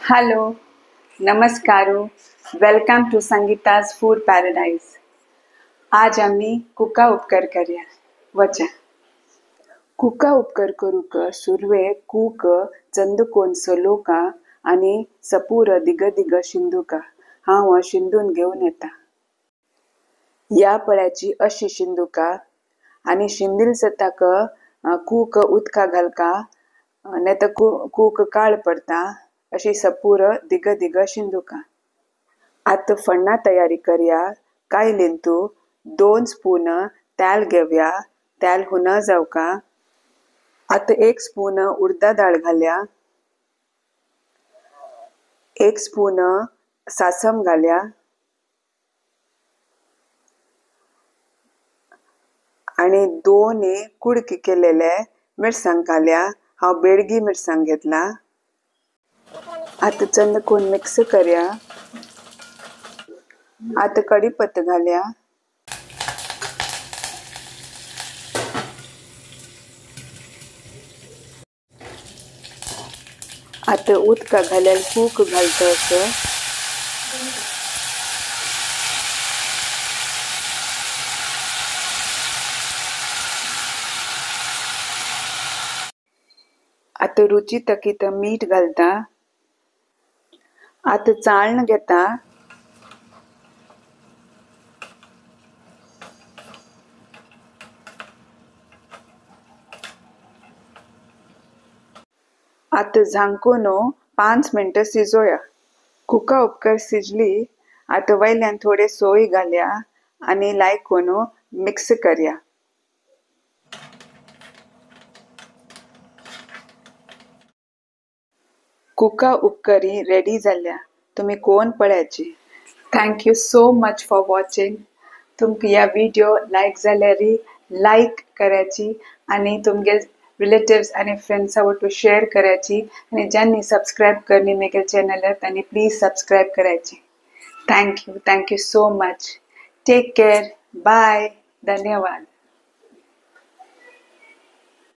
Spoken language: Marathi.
Hello, Namaskaru, welcome to Sangeeta's food paradise. आज आम्ही कुका उपकार करूया. वचा कुका उपकार करूक सुरवे कूक चंदकोन सलोका आणि सपूर दिग दिग शिंदुका हांव शिंदून घेऊन येता. या पळ्याची अशी शिंदुका आणि शिंदिल सताक कूक उदका घालका नेता कूक काळ पडता अशी सपूर दिग दिग शिंदुका. आता फण्णा तयारी करूया. काय लिंतू 2 स्पून तेल घेऊया. तेल हुन जावका. आता 1 स्पून उडदा डाळ घालया. 1 स्पून सासम घालया आणि 2 कुडके केलेले मिरसांग घालया. हांव बेडगी मिरसांग घेतला. आता चंदकोन मिक्स करूया. आता कढीपत्ता घालया. आता उदका घाल्यार कूक घालतस. आता रुची तकीत मीठ घालता. आता चाळण घेता. आता झांकून 5 मिनिटं शिजोया. कुका उपकार शिजली. आता वयल्यान थोडे सोय घालया आणि लायकून मिक्स करूया. कुका उपकारी रेडी जाल्या. तुम्ही कोण पळ्याची. Thank you so much for watching. तुमकां ह्या व्हिडिओ लायक जाल्यार लायक करायची आणि तुमगे रिलेटिव्स आणि फ्रेंड्सा वाटो शेअर करायची आणि ज्यांनी सबस्क्राईब करनी मेरे चॅनल त्यांनी प्लीज सबस्क्राईब करायची. Thank you so much. Take care. Bye. धन्यवाद.